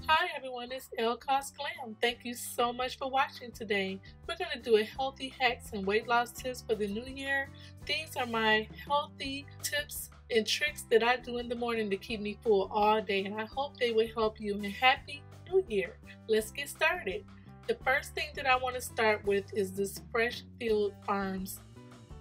Hi everyone, it's ELLE KOS Glam. Thank you so much for watching today. We're going to do a healthy hacks and weight loss tips for the new year. These are my healthy tips and tricks that I do in the morning to keep me full all day, and I hope they will help you. And happy new year. Let's get started. The first thing that I want to start with is this Fresh Field Farms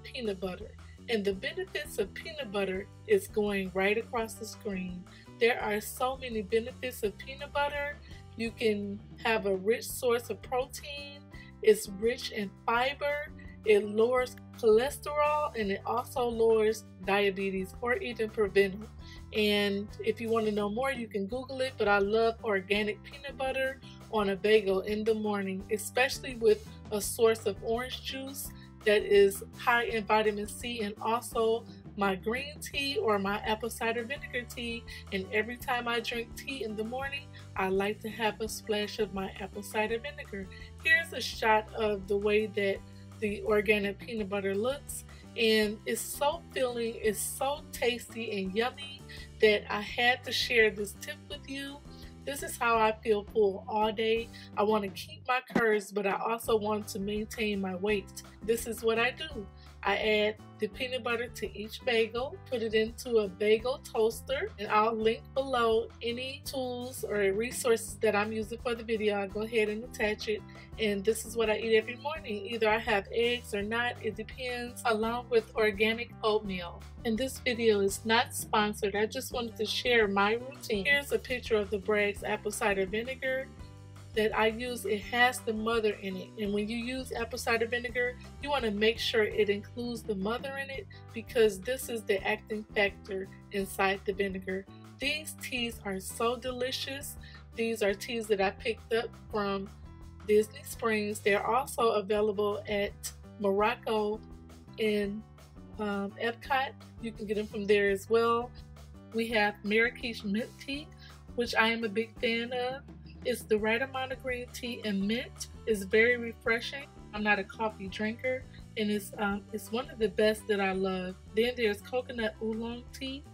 peanut butter. And the benefits of peanut butter is going right across the screen. There are so many benefits of peanut butter. You can have a rich source of protein. It's rich in fiber. It lowers cholesterol, and it also lowers diabetes or even prevent them. And if you want to know more, you can Google it, but I love organic peanut butter on a bagel in the morning, especially with a source of orange juice that is high in vitamin C, and also my green tea or my apple cider vinegar tea. And every time I drink tea in the morning, I like to have a splash of my apple cider vinegar. Here's a shot of the way that the organic peanut butter looks, and it's so filling, it's so tasty and yummy that I had to share this tip with you. This is how I feel full all day. I want to keep my curves, but I also want to maintain my weight. This is what I do. I add the peanut butter to each bagel, put it into a bagel toaster, and I'll link below any tools or resources that I'm using for the video. I'll go ahead and attach it. And this is what I eat every morning. Either I have eggs or not, it depends, along with organic oatmeal. And this video is not sponsored. I just wanted to share my routine. Here's a picture of the Bragg's apple cider vinegar that I use. It has the mother in it, and when you use apple cider vinegar, you want to make sure it includes the mother in it, because this is the acting factor inside the vinegar. These teas are so delicious. These are teas that I picked up from Disney Springs. They're also available at Morocco in Epcot. You can get them from there as well. We have Marrakesh mint tea, which I am a big fan of. It's the right amount of green tea and mint. It's very refreshing. I'm not a coffee drinker, and it's one of the best that I love. Then there's coconut oolong tea.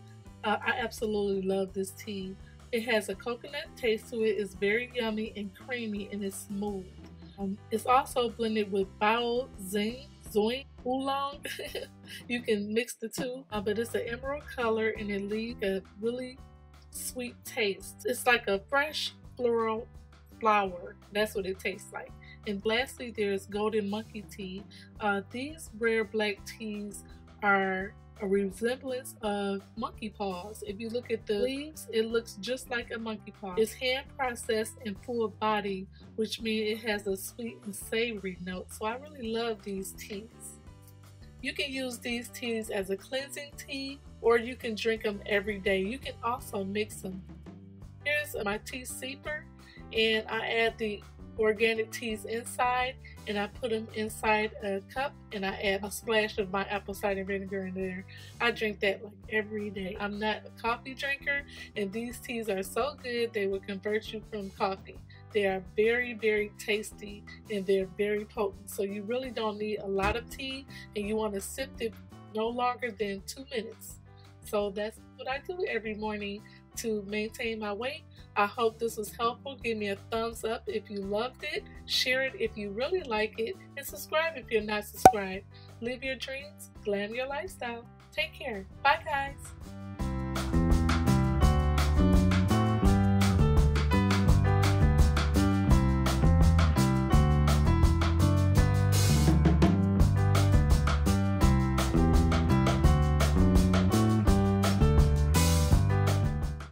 I absolutely love this tea. It has a coconut taste to it. It's very yummy and creamy, and it's smooth. It's also blended with bao zing oolong. You can mix the two, but it's an emerald color, and it leaves a really sweet taste. It's like a fresh floral flower. That's what it tastes like. And lastly, there's golden monkey tea. These rare black teas are a resemblance of monkey paws. If you look at the leaves, it looks just like a monkey paw. It's hand processed and full body, which means it has a sweet and savory note. So I really love these teas. You can use these teas as a cleansing tea, or you can drink them every day. You can also mix them. Here's my tea steeper, and I add the organic teas inside, and I put them inside a cup, and I add a splash of my apple cider vinegar in there. I drink that like every day. I'm not a coffee drinker, and these teas are so good they will convert you from coffee. They are very, very tasty, and they're very potent. So you really don't need a lot of tea, and you want to sip it no longer than 2 minutes. So that's what I do every morning to maintain my weight. I hope this was helpful. Give me a thumbs up if you loved it. Share it if you really like it. And subscribe if you're not subscribed. Live your dreams. Glam your lifestyle. Take care. Bye, guys.